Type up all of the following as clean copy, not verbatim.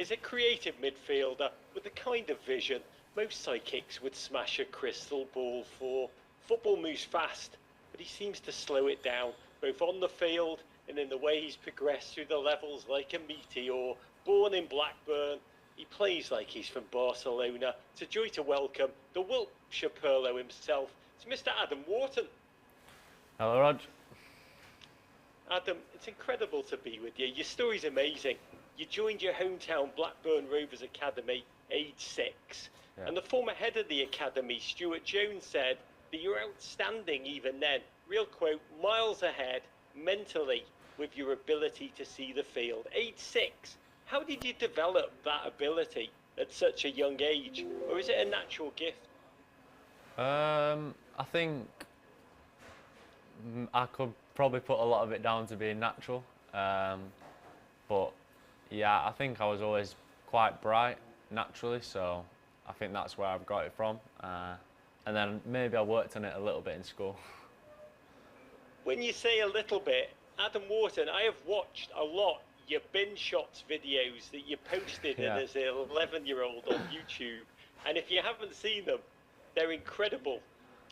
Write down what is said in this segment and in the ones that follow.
is a creative midfielder with the kind of vision most psychics would smash a crystal ball for. Football moves fast, but he seems to slow it down, both on the field and in the way he's progressed through the levels like a meteor. Born in Blackburn, he plays like he's from Barcelona. It's a joy to welcome the Wiltshire Perlo himself. It's Mr. Adam Wharton. Hello, Rog. Adam, it's incredible to be with you. Your story's amazing. You joined your hometown Blackburn Rovers Academy, age 6. Yeah. And the former head of the academy, Stuart Jones, said that you're outstanding even then. Real quote, miles ahead, mentally, with your ability to see the field. Age 6. How did you develop that ability at such a young age? Or is it a natural gift? I think I could probably put a lot of it down to being natural. But yeah, I think I was always quite bright naturally, so I think that's where I've got it from. And then maybe I worked on it a little bit in school. When you say a little bit, Adam Wharton, I have watched a lot your bin shots videos that you posted as an 11-year-old on YouTube. And if you haven't seen them, they're incredible.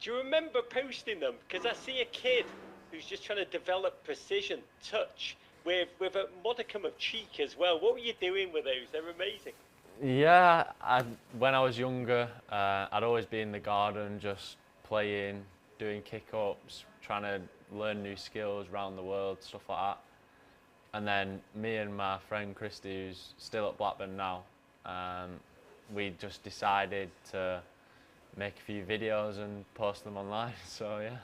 Do you remember posting them? Because I see a kid who's just trying to develop precision, touch, with a modicum of cheek as well. What were you doing with those? They're amazing. Yeah, when I was younger, I'd always be in the garden just playing, doing kick-ups, trying to learn new skills around the world, stuff like that. And then me and my friend Christy, who's still at Blackburn now, we just decided to make a few videos and post them online, so yeah.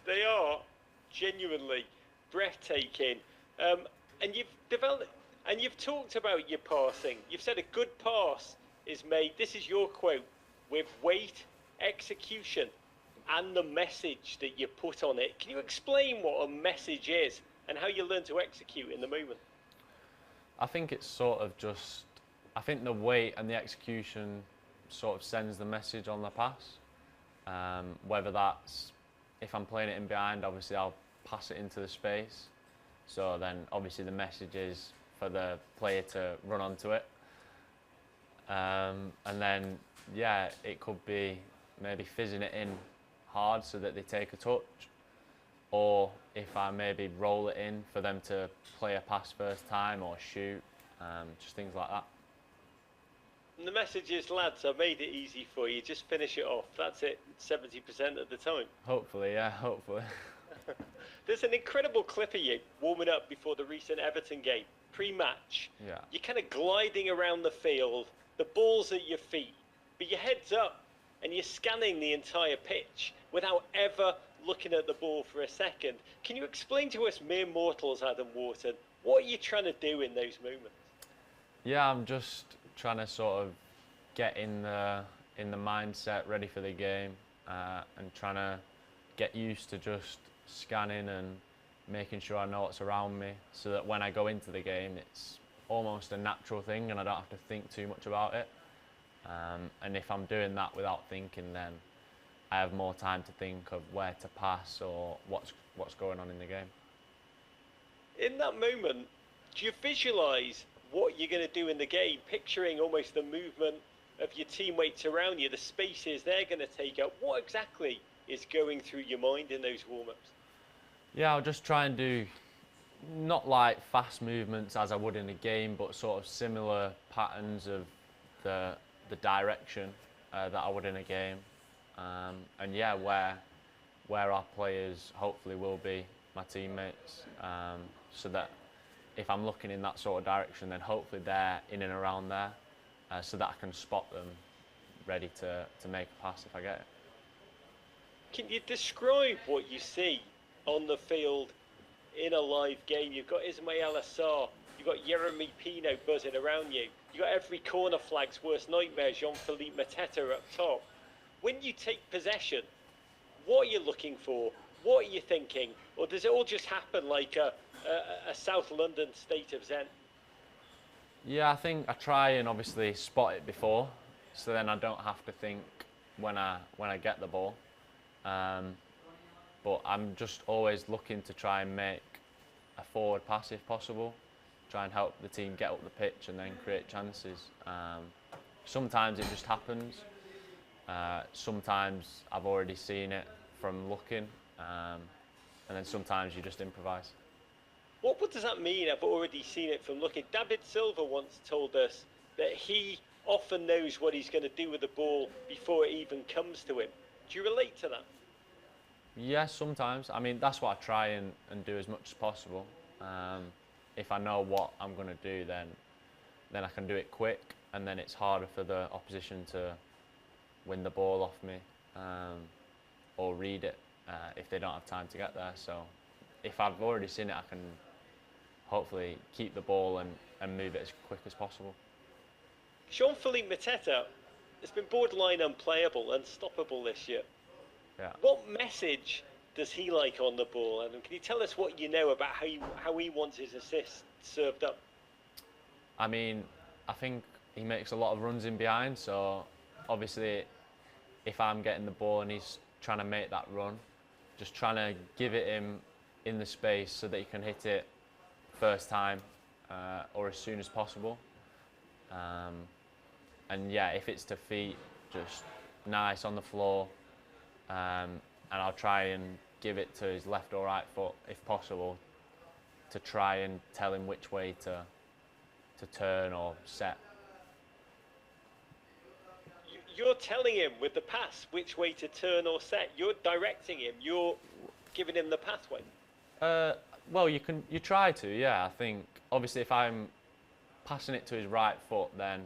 They are genuinely breathtaking. And you've talked about your passing. You've said a good pass is made, this is your quote, with weight, execution, and the message that you put on it. Can you explain what a message is and how you learn to execute in the moment? I think it's sort of just, I think the weight and the execution sort of sends the message on the pass. Whether that's, if I'm playing it in behind, obviously I'll pass it into the space. So then obviously the message is for the player to run onto it. And then, yeah, it could be maybe fizzing it in hard so that they take a touch. Or if I maybe roll it in for them to play a pass first time or shoot, just things like that. And the message is, lads, I made it easy for you, just finish it off. That's it, 70% of the time. Hopefully, yeah, hopefully. There's an incredible clip of you warming up before the recent Everton game, pre-match. Yeah. You're kind of gliding around the field, the ball's at your feet, but your head's up and you're scanning the entire pitch without ever looking at the ball for a second. Can you explain to us mere mortals, Adam Wharton, what are you trying to do in those moments? Yeah, I'm just trying to sort of get in the mindset, ready for the game, and trying to get used to just scanning and making sure I know what's around me, so that when I go into the game, it's almost a natural thing and I don't have to think too much about it. And if I'm doing that without thinking, then I have more time to think of where to pass or what's going on in the game. In that moment, do you visualise what you're going to do in the game, picturing almost the movement of your teammates around you, the spaces they're going to take up? What exactly is going through your mind in those warm-ups? Yeah, I'll just try and do not like fast movements as I would in a game, but sort of similar patterns of the direction that I would in a game. And yeah, where our players hopefully will be my teammates, so that if I'm looking in that sort of direction, then hopefully they're in and around there, so that I can spot them ready to make a pass if I get it. Can you describe what you see on the field in a live game? You've got Ismail Assar, you've got Yeremy Pino buzzing around you, you've got every corner flag's worst nightmare, Jean-Philippe Mateta up top. When you take possession, what are you looking for? What are you thinking? Or does it all just happen like a South London state of zen? Yeah, I think I try and obviously spot it before, so then I don't have to think when I get the ball. But I'm just always looking to try and make a forward pass if possible, try and help the team get up the pitch and then create chances. Sometimes it just happens. Sometimes I've already seen it from looking, and then sometimes you just improvise. What does that mean? I've already seen it from looking. David Silva once told us that he often knows what he's going to do with the ball before it even comes to him. Do you relate to that? Yeah, sometimes. I mean, that's what I try and do as much as possible. If I know what I'm going to do, then I can do it quick, and then it's harder for the opposition to win the ball off me or read it if they don't have time to get there. So if I've already seen it, I can hopefully keep the ball and move it as quick as possible. Jean-Philippe Mateta has been borderline unplayable, unstoppable this year. Yeah. What message does he like on the ball, Adam? Can you tell us what you know about how he wants his assists served up? I mean, I think he makes a lot of runs in behind, so obviously if I'm getting the ball and he's trying to make that run, just trying to give it him in the space so that he can hit it first time or as soon as possible. And yeah, if it's to feet, just nice on the floor, and I'll try and give it to his left or right foot if possible, to try and tell him which way to turn or set. You're telling him with the pass which way to turn or set. You're directing him. You're giving him the pathway. Well, you try to, yeah. I think obviously if I'm passing it to his right foot, then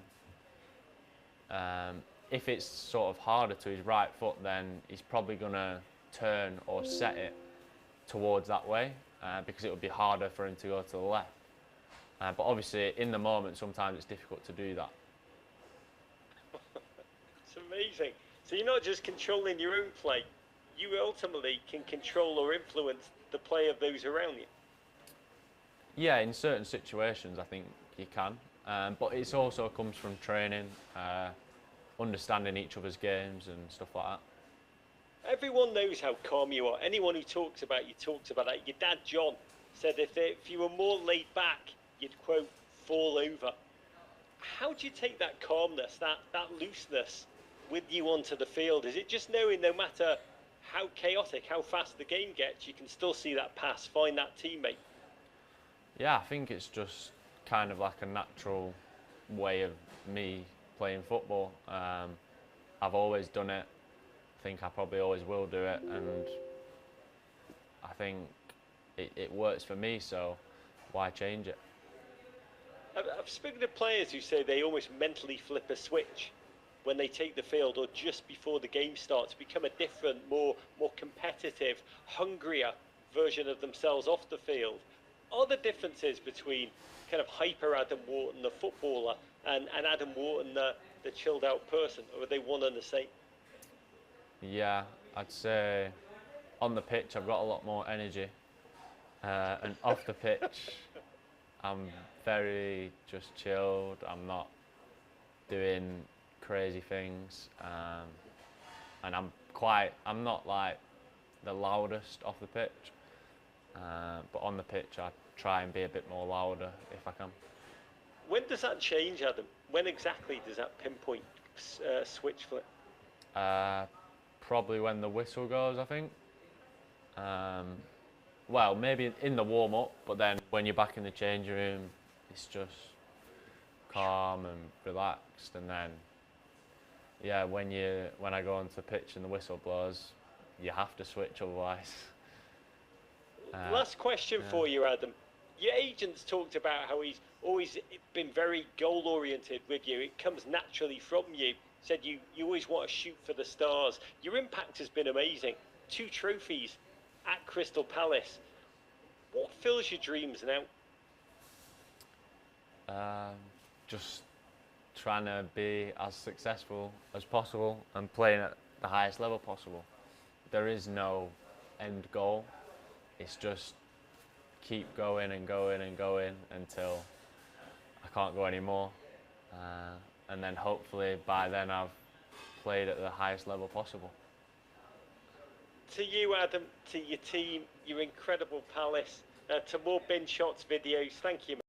if it's sort of harder to his right foot, then he's probably going to turn or set it towards that way because it would be harder for him to go to the left. But obviously in the moment, sometimes it's difficult to do that. It's amazing. So you're not just controlling your own play, you ultimately can control or influence the play of those around you. Yeah, in certain situations I think you can, but it also comes from training, understanding each other's games and stuff like that. Everyone knows how calm you are. Anyone who talks about you talks about that. Your dad John said if you were more laid back, you'd, quote, fall over. How do you take that calmness, that looseness with you onto the field? Is it just knowing no matter how chaotic, how fast the game gets, you can still see that pass, find that teammate? Yeah, I think it's just kind of like a natural way of me playing football. I've always done it. I think I probably always will do it, and I think it works for me, so why change it? I've spoken to players who say they almost mentally flip a switch when they take the field or just before the game starts, become a different, more competitive, hungrier version of themselves off the field. Are there differences between kind of hyper Adam Wharton, the footballer, and Adam Wharton, the chilled out person, or are they one and the same? Yeah, I'd say on the pitch I've got a lot more energy, and off the pitch I'm very just chilled. I'm not doing crazy things, and I'm not like the loudest off the pitch, but on the pitch I try and be a bit more louder if I can. When does that change, Adam? When exactly does that pinpoint switch flip? Probably when the whistle goes, I think. Well, maybe in the warm-up, but then when you're back in the changing room, it's just calm and relaxed, and then yeah, when I go onto the pitch and the whistle blows, you have to switch, otherwise. Last question for you, Adam. Your agent's talked about how he's always been very goal-oriented with you. It comes naturally from you. Said you always want to shoot for the stars. Your impact has been amazing. 2 trophies at Crystal Palace. What fills your dreams now? Just trying to be as successful as possible and playing at the highest level possible. There is no end goal. It's just keep going and going and going until I can't go anymore. And then hopefully by then I've played at the highest level possible. To you, Adam, to your team, your incredible Palace, to more bin shots videos, thank you.